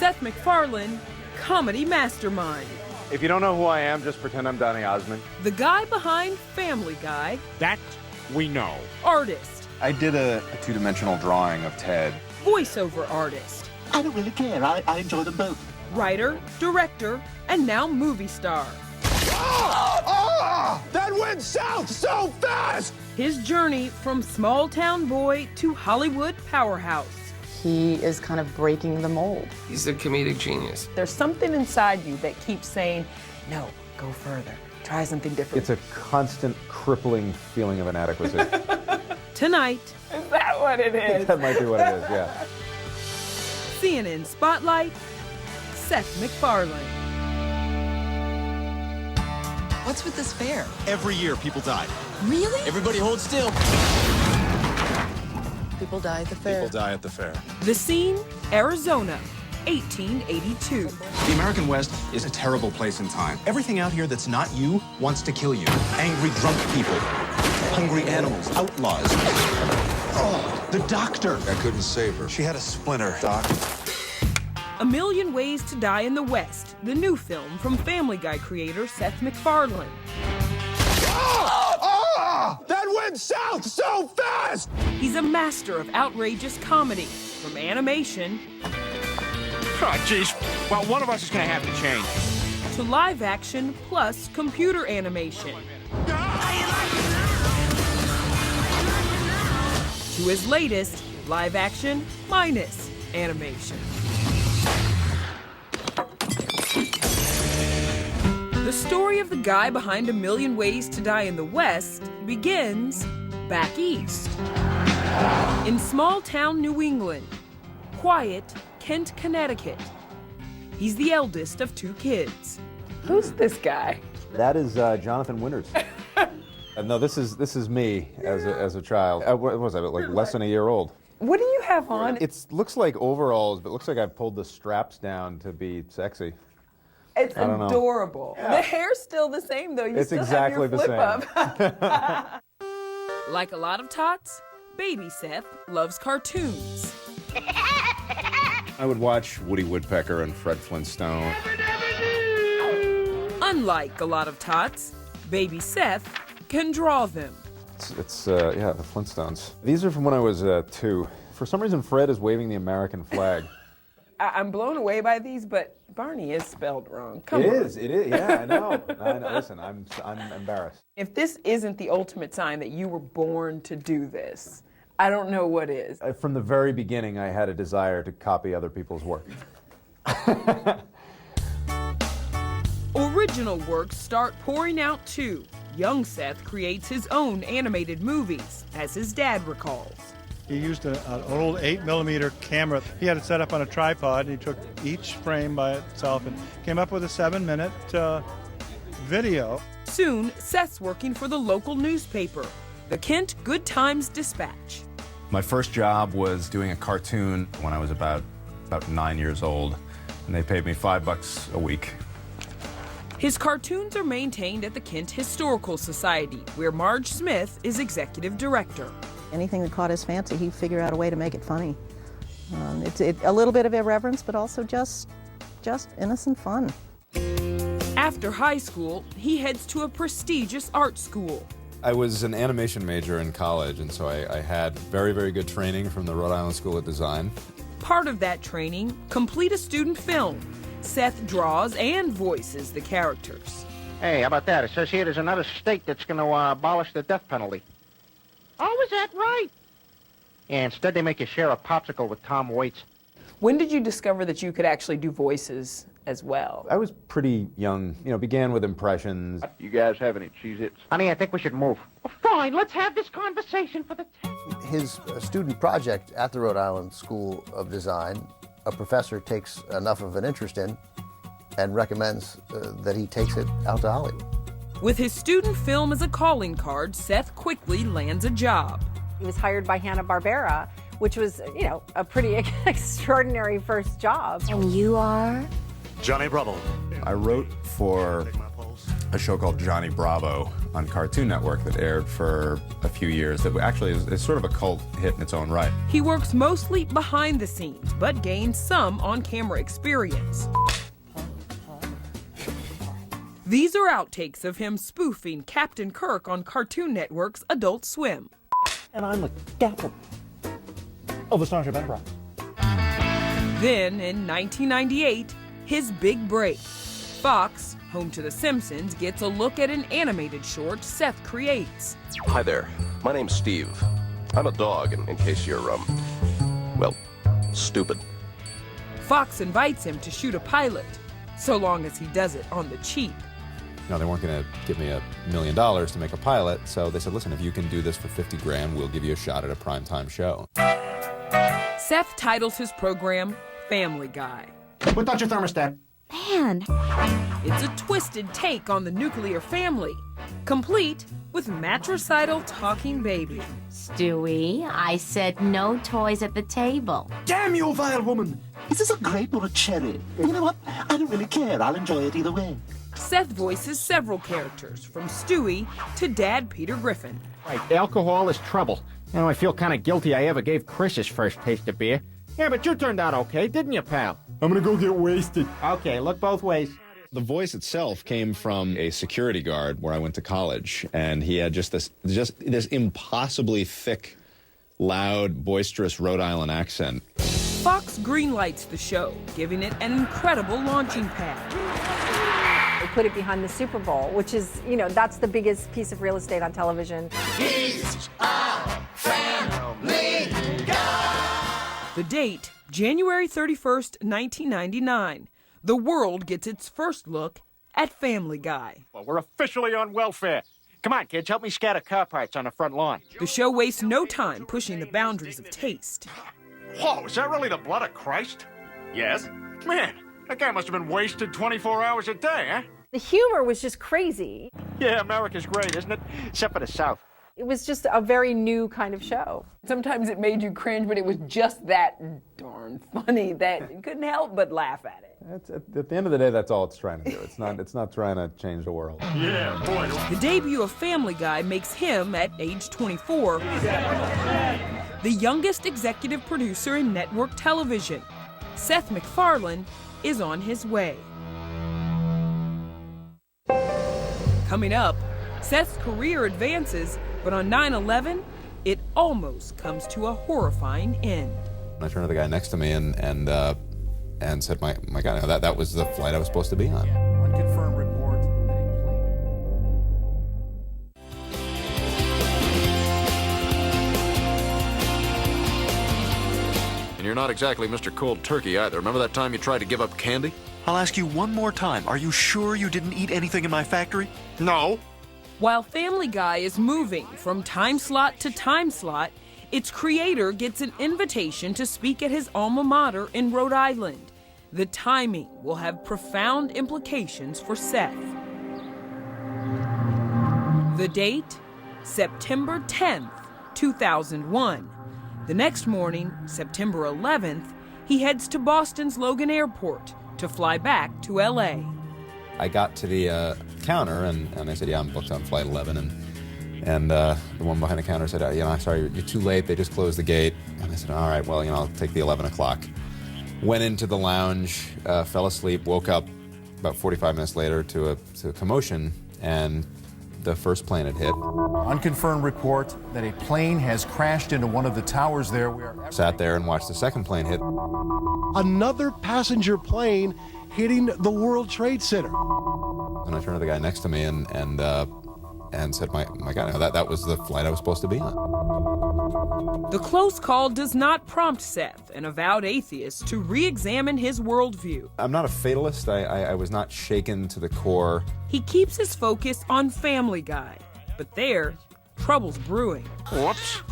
Seth MacFarlane, comedy mastermind. If you don't know who I am, just pretend I'm Donny Osmond. The guy behind Family Guy. That we know. Artist. I did a two-dimensional drawing of Ted. Voiceover artist. I don't really care. I enjoy them both. Writer, director, and now movie star. That went south so fast! His journey from small-town boy to Hollywood powerhouse. He is kind of breaking the mold. He's a comedic genius. There's something inside you that keeps saying, no, go further, try something different. It's a constant crippling feeling of inadequacy. Tonight. Is that what it is? That might be what it is, yeah. CNN Spotlight, Seth MacFarlane. What's with this fair? Every year, people die. Really? Everybody hold still. People die at the fair. People die at the fair. The scene, Arizona, 1882. The American West is a terrible place in time. Everything out here that's not you wants to kill you. Angry drunk people, hungry animals, outlaws. Oh, the doctor. I couldn't save her. She had a splinter, Doc. A Million Ways to Die in the West, the new film from Family Guy creator Seth MacFarlane. That went south so fast! He's a master of outrageous comedy, from animation Oh, jeez. Well, one of us is gonna have to change. to live action plus computer animation. To his latest, live action minus animation. The story of the guy behind A Million Ways to Die in the West begins back east. In small-town New England, quiet Kent, Connecticut. He's the eldest of two kids. Who's this guy? That is Jonathan Winters. No, this is me as a child. What was I, like less than a year old? What do you have on? It looks like overalls, but it looks like I've pulled the straps down to be sexy. It's I don't know. adorable. Yeah. The hair's still the same, though. You It's still exactly have your the flip up. Like a lot of tots, baby Seth loves cartoons. I would watch Woody Woodpecker and Fred Flintstone. Unlike a lot of tots, baby Seth can draw them. It's yeah, the Flintstones. These are from when I was 2. For some reason, Fred is waving the American flag. I'm blown away by these, but Barney is spelled wrong. Come It on. is, yeah, I know. Listen, I'm embarrassed. If this isn't the ultimate sign that you were born to do this, I don't know what is. From the very beginning, I had a desire to copy other people's work. Original works start pouring out too. Young Seth creates his own animated movies, as his dad recalls. He used an old 8mm camera. He had it set up on a tripod, and he took each frame by itself and came up with a 7-minute video. Soon, Seth's working for the local newspaper, the Kent Good Times Dispatch. My first job was doing a cartoon when I was about 9 years old, and they paid me $5 a week. His cartoons are maintained at the Kent Historical Society, where Marge Smith is executive director. Anything that caught his fancy, he'd figure out a way to make it funny. It's a little bit of irreverence, but also just innocent fun. After high school, he heads to a prestigious art school. I was an animation major in college, and so I had very, very good training from the Rhode Island School of Design. Part of that training, complete a student film. Seth draws and voices the characters. Hey, how about that? It says here there's another state that's going to abolish the death penalty. Oh, is that right? Yeah, instead they make you share a popsicle with Tom Waits. When did you discover that you could actually do voices as well? I was pretty young, began with impressions. You guys have any Cheez-Its? Honey, I think we should move. Oh, fine, let's have this conversation for the test. His student project at the Rhode Island School of Design, a professor takes enough of an interest in and recommends that he takes it out to Hollywood. With his student film as a calling card, Seth quickly lands a job. He was hired by Hanna-Barbera, which was, a pretty extraordinary first job. And you are? Johnny Bravo. I wrote for a show called Johnny Bravo on Cartoon Network that aired for a few years that actually is sort of a cult hit in its own right. He works mostly behind the scenes, but gains some on-camera experience. These are outtakes of him spoofing Captain Kirk on Cartoon Network's Adult Swim. And I'm the captain of the Starship Enterprise. Then, in 1998, his big break. Fox, home to The Simpsons, gets a look at an animated short Seth creates. Hi there. My name's Steve. I'm a dog, in case you're, well, stupid. Fox invites him to shoot a pilot, so long as he does it on the cheap. They weren't going to give me $1 million to make a pilot, so they said, listen, if you can do this for 50 grand, we'll give you a shot at a primetime show. Seth titles his program Family Guy. Without your thermostat. Man. It's a twisted take on the nuclear family, complete with matricidal talking baby. Stewie, I said no toys at the table. Damn you, vile woman! Is this a grape or a cherry? You know what? I don't really care. I'll enjoy it either way. Seth voices several characters, from Stewie to Dad Peter Griffin. Right, alcohol is trouble. I feel kind of guilty I ever gave Chris his first taste of beer. Yeah, but you turned out okay, didn't you, pal? I'm gonna go get wasted. Okay, look both ways. The voice itself came from a security guard where I went to college, and he had just this impossibly thick, loud, boisterous Rhode Island accent. Fox greenlights the show, giving it an incredible launching pad. They put it behind the Super Bowl, which is, that's the biggest piece of real estate on television. He's a family guy. The date, January 31st, 1999. The world gets its first look at Family Guy. Well, we're officially on welfare. Come on, kids, help me scatter car parts on the front lawn. The show wastes no time pushing the boundaries of taste. Whoa, is that really the blood of Christ? Yes. Man, that guy must have been wasted 24 hours a day, huh? The humor was just crazy. Yeah, America's great, isn't it? Except for the South. It was just a very new kind of show. Sometimes it made you cringe, but it was just that darn funny that you couldn't help but laugh at it. At the end of the day, that's all it's trying to do. It's not trying to change the world. Yeah, boy. The debut of Family Guy makes him, at age 24, the youngest executive producer in network television. Seth MacFarlane is on his way. Coming up, Seth's career advances, but on 9/11, it almost comes to a horrifying end. I turned to the guy next to me and said, my God, that was the flight I was supposed to be on. Unconfirmed report that a plane. And you're not exactly Mr. Cold Turkey either. Remember that time you tried to give up candy? I'll ask you one more time. Are you sure you didn't eat anything in my factory? No. While Family Guy is moving from time slot to time slot, its creator gets an invitation to speak at his alma mater in Rhode Island. The timing will have profound implications for Seth. The date? September 10th, 2001. The next morning, September 11th, he heads to Boston's Logan Airport to fly back to LA. I got to the counter and they said, yeah, I'm booked on flight 11. And the one behind the counter said, I'm sorry, you're too late. They just closed the gate. And I said, all right, well, I'll take the 11 o'clock. Went into the lounge, fell asleep, woke up about 45 minutes later to a commotion, and the first plane had hit. Unconfirmed report that a plane has crashed into one of the towers there. Sat there and watched the second plane hit. Another passenger plane hitting the World Trade Center. And I turned to the guy next to me and said, my God, that was the flight I was supposed to be on. The close call does not prompt Seth, an avowed atheist, to re-examine his worldview. I'm not a fatalist. I was not shaken to the core. He keeps his focus on Family Guy, but there, trouble's brewing. Whoops.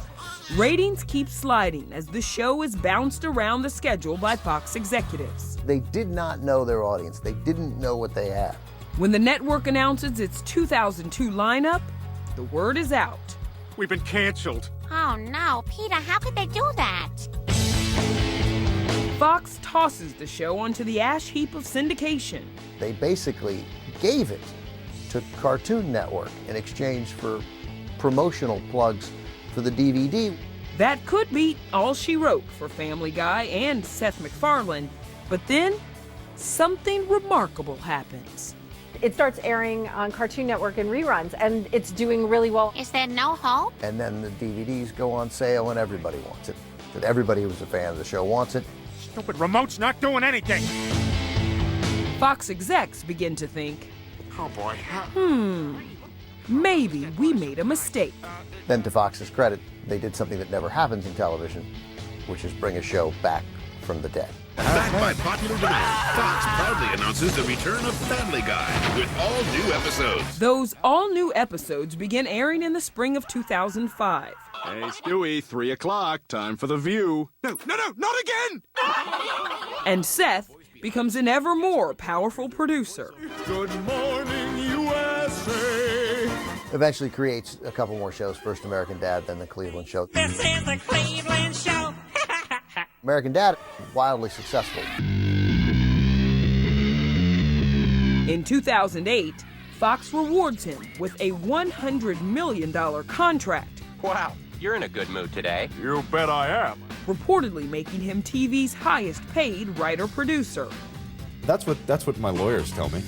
Ratings keep sliding as the show is bounced around the schedule by Fox executives. They did not know their audience. They didn't know what they had. When the network announces its 2002 lineup, the word is out. We've been canceled. Oh no, Peter, how could they do that? Fox tosses the show onto the ash heap of syndication. They basically gave it to Cartoon Network in exchange for promotional plugs for the DVD. That could be all she wrote for Family Guy and Seth MacFarlane. But then, something remarkable happens. It starts airing on Cartoon Network in reruns, and it's doing really well. Is there no hope? And then the DVDs go on sale and everybody wants it. And everybody who's a fan of the show wants it. Stupid remote's not doing anything. Fox execs begin to think, Oh, boy. maybe we made a mistake. Then to Fox's credit, they did something that never happens in television, which is bring a show back from the dead. Backed by popular demand, Fox proudly announces the return of Family Guy with all new episodes. Those all-new episodes begin airing in the spring of 2005. Hey, Stewie, 3 o'clock, time for The View. No, not again! And Seth becomes an ever more powerful producer. Good morning, USA! Eventually creates a couple more shows, first American Dad, then The Cleveland Show. This is the Cleveland Show. American Dad, wildly successful. In 2008, Fox rewards him with a $100 million contract. Wow, you're in a good mood today. You bet I am. Reportedly making him TV's highest paid writer-producer. That's what my lawyers tell me.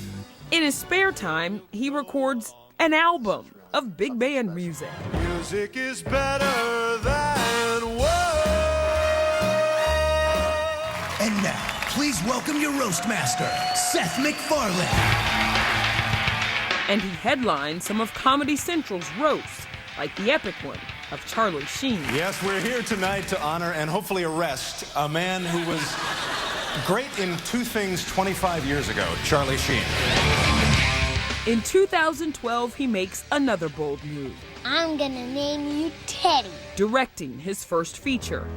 In his spare time, he records an album of big band music. Music is better than words. And now, please welcome your roast master, Seth MacFarlane. And he headlines some of Comedy Central's roasts, like the epic one of Charlie Sheen. Yes, we're here tonight to honor and hopefully arrest a man who was great in two things 25 years ago, Charlie Sheen. In 2012, he makes another bold move. I'm gonna name you Teddy. Directing his first feature.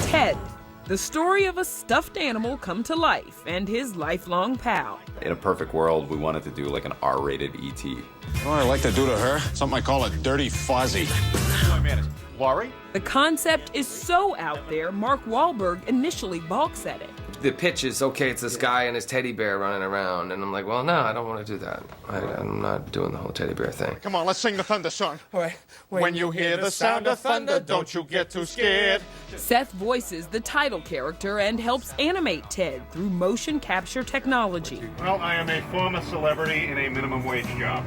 Ted, the story of a stuffed animal come to life and his lifelong pal. In a perfect world, we wanted to do like an R-rated E.T. What I like to do to her? Something I call a dirty fuzzy. Laurie? The concept is so out there, Mark Wahlberg initially balks at it. The pitch is, okay, it's this guy and his teddy bear running around. And I'm like, well, no, I don't want to do that. I'm not doing the whole teddy bear thing. Come on, let's sing the thunder song. All right. When you hear the sound of thunder, don't you get too scared. Seth voices the title character and helps animate Ted through motion capture technology. Well, I am a former celebrity in a minimum wage job.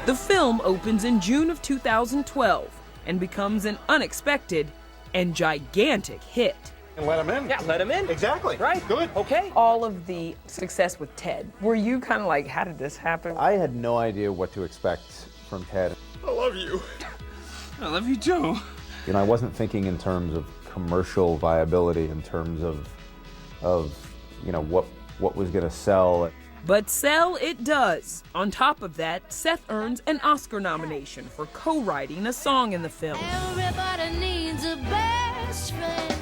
The film opens in June of 2012 and becomes an unexpected and gigantic hit. And let him in. Yeah, let him in. Exactly. Right. Good. Okay. All of the success with Ted, were you kind of like, how did this happen? I had no idea what to expect from Ted. I love you. I love you too. You know, I wasn't thinking in terms of commercial viability, in terms of you know, what was going to sell. But sell it does. On top of that, Seth earns an Oscar nomination for co-writing a song in the film. Everybody needs a best friend.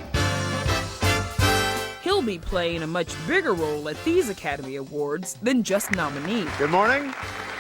He'll be playing a much bigger role at these Academy Awards than just nominee. Good morning.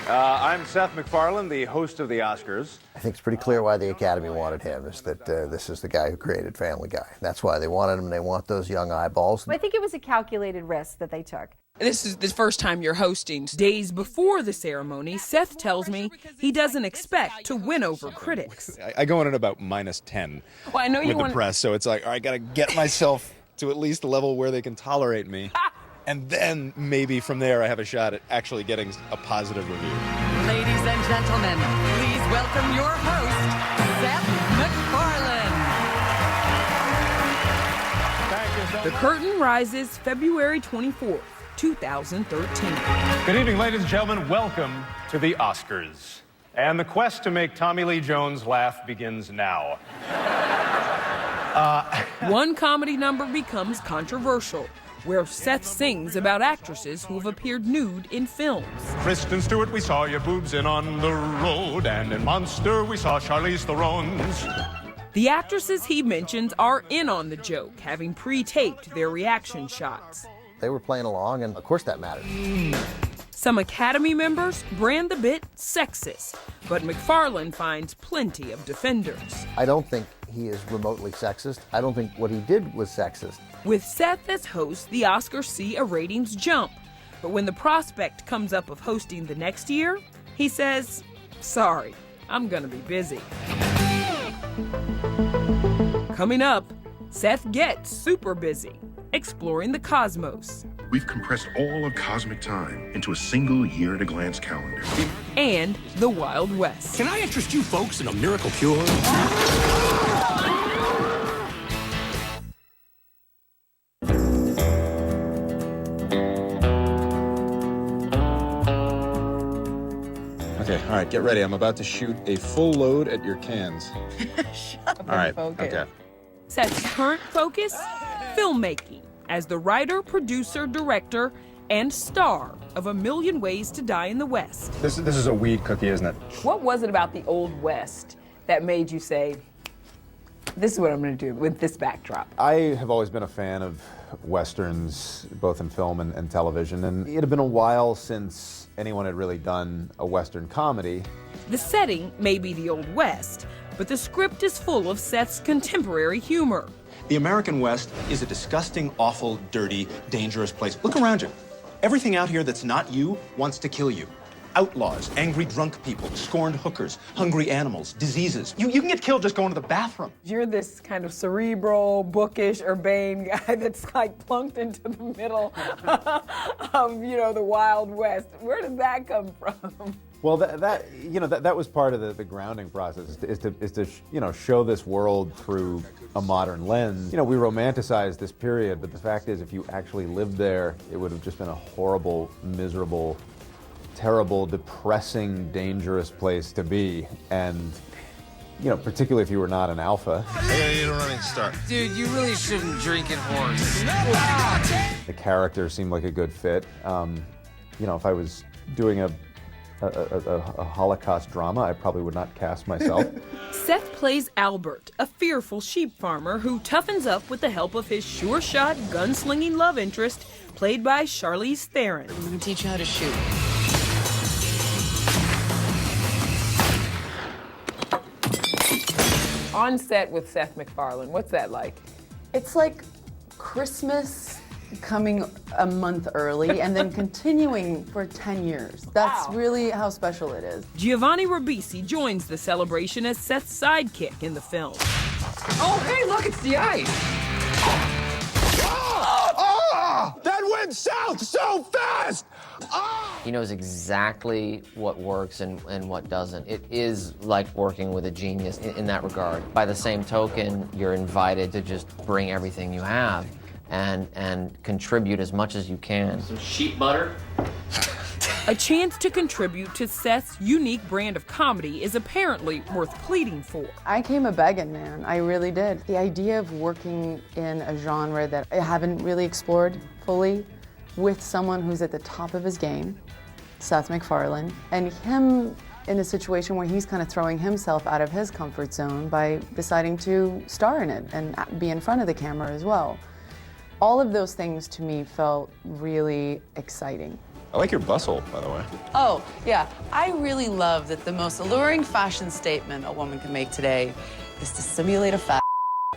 I'm Seth MacFarlane, the host of the Oscars. I think it's pretty clear why the Academy wanted him, is that this is the guy who created Family Guy. That's why they wanted him. They want those young eyeballs. I think it was a calculated risk that they took. This is the first time you're hosting. Days before the ceremony, Seth tells me he doesn't expect to win over critics. I go in at about -10 Well, I know you with the press, so it's like, all right, I got to get myself to at least a level where they can tolerate me. And then maybe from there I have a shot at actually getting a positive review. Ladies and gentlemen, please welcome your host, Seth MacFarlane. The curtain rises February 24th, 2013. Good evening, ladies and gentlemen. Welcome to the Oscars. And the quest to make Tommy Lee Jones laugh begins now. One comedy number becomes controversial, where Seth sings about actresses who have appeared nude in films. Kristen Stewart, we saw your boobs in On the Road, and in Monster, we saw Charlize Theron's. The actresses he mentions are in on the joke, having pre-taped their reaction shots. They were playing along, and of course that mattered. Some Academy members brand the bit sexist, but MacFarlane finds plenty of defenders. I don't think he is remotely sexist. I don't think what he did was sexist. With Seth as host, the Oscars see a ratings jump. But when the prospect comes up of hosting the next year, he says, sorry, I'm gonna be busy. Coming up, Seth gets super busy, exploring the cosmos. We've compressed all of cosmic time into a single year-at-a-glance calendar. And the Wild West. Can I interest you folks in a miracle cure? Okay, all right, get ready. I'm about to shoot a full load at your cans. Shut up. All right, focus. okay. Seth's current focus? Filmmaking, as the writer, producer, director, and star of A Million Ways to Die in the West. This is a weed cookie, isn't it? What was it about the Old West that made you say, this is what I'm going to do with this backdrop? I have always been a fan of Westerns, both in film and television, and it had been a while since anyone had really done a Western comedy. The setting may be the Old West, but the script is full of Seth's contemporary humor. The American West is a disgusting, awful, dirty, dangerous place. Look around you. Everything out here that's not you wants to kill you. Outlaws, angry drunk people, scorned hookers, hungry animals, diseases. You can get killed just going to the bathroom. You're this kind of cerebral, bookish, urbane guy that's like plunked into the middle of, the Wild West. Where did that come from? Well, that was part of the grounding process, is to show this world through a modern lens. We romanticize this period, but the fact is, if you actually lived there, it would have just been a horrible, miserable, terrible, depressing, dangerous place to be. And, particularly if you were not an alpha. You don't need to start. Dude, you really shouldn't drink and horse. The character seemed like a good fit. If I was doing a Holocaust drama, I probably would not cast myself. Seth plays Albert, a fearful sheep farmer who toughens up with the help of his sure-shot, gunslinging love interest, played by Charlize Theron. I'm gonna teach you how to shoot. On set with Seth MacFarlane, what's that like? It's like Christmas coming a month early and then continuing for 10 years. That's really how special it is. Giovanni Ribisi joins the celebration as Seth's sidekick in the film. Oh, hey, look, it's the ice. That went south so fast! He knows exactly what works and what doesn't. It is like working with a genius in that regard. By the same token, you're invited to just bring everything you have and contribute as much as you can. Some sheep butter. A chance to contribute to Seth's unique brand of comedy is apparently worth pleading for. I came a begging, man. I really did. The idea of working in a genre that I haven't really explored fully with someone who's at the top of his game, Seth MacFarlane, and him in a situation where he's kind of throwing himself out of his comfort zone by deciding to star in it and be in front of the camera as well. All of those things to me felt really exciting. I like your bustle, by the way. Oh, yeah. I really love that the most alluring fashion statement a woman can make today is to simulate a fat.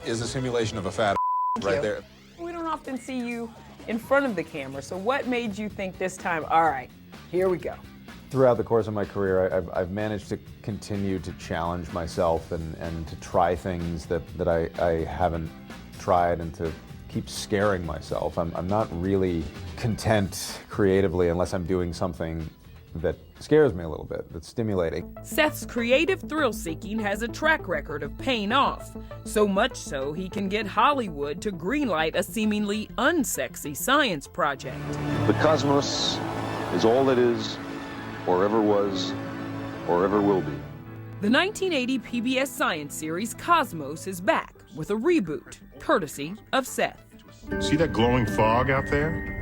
Is a simulation of a fat right there. We don't often see you in front of the camera, so what made you think this time, all right, here we go? Throughout the course of my career, I've managed to continue to challenge myself and to try things that I haven't tried and to keep scaring myself. I'm not really content creatively unless I'm doing something that scares me a little bit, that's stimulating. Seth's creative thrill-seeking has a track record of paying off, so much so he can get Hollywood to greenlight a seemingly unsexy science project. The cosmos is all that is, or ever was, or ever will be. The 1980 PBS science series Cosmos is back with a reboot, courtesy of Seth. See that glowing fog out there?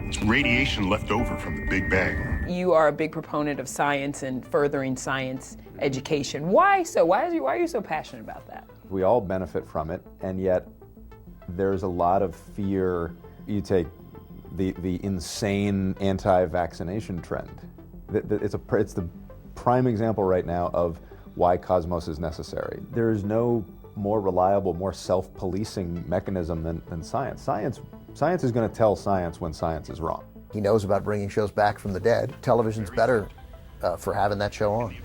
It's radiation left over from the Big Bang. You are a big proponent of science and furthering science education. Why so? Why are you so passionate about that? We all benefit from it, and yet there's a lot of fear. You take the insane anti-vaccination trend. It's the prime example right now of why Cosmos is necessary. There is no more reliable, more self-policing mechanism than science. Science is going to tell science when science is wrong. He knows about bringing shows back from the dead. Television's better for having that show on.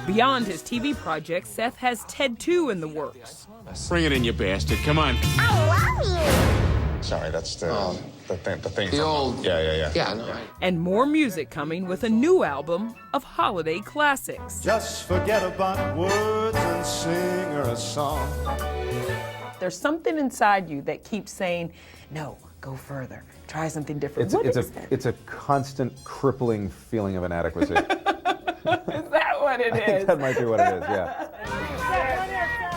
Beyond his TV projects, Seth has TED 2 in the works. Bring it in, you bastard. Come on. I love you. Sorry, that's the thing. The old... Yeah. Yeah, no, And more music coming with a new album of holiday classics. Just forget about words and sing her a song. There's something inside you that keeps saying, no, go further, try something different. It's a constant crippling feeling of inadequacy. Is that what it I think is? that might be what it is, yeah.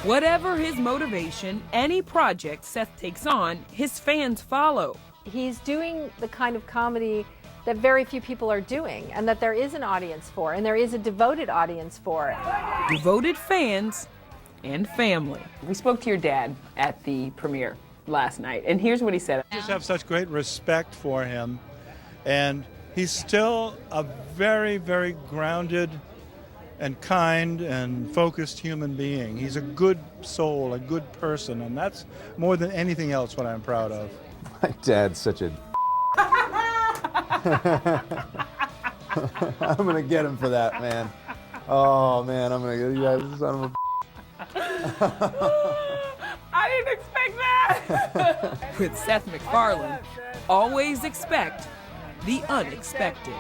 Whatever his motivation, any project Seth takes on, his fans follow. He's doing the kind of comedy that very few people are doing, and that there is an audience for, and there is a devoted audience for. Devoted fans and family. We spoke to your dad at the premiere last night, and here's what he said. I just have such great respect for him, and he's still a very, very grounded and kind and focused human being. He's a good soul, a good person, and that's more than anything else what I'm proud of. My dad's such a... I'm going to get him for that, man. Oh, man, I'm going to get you guys, son of a... I didn't expect that. With Seth MacFarlane, always expect the unexpected.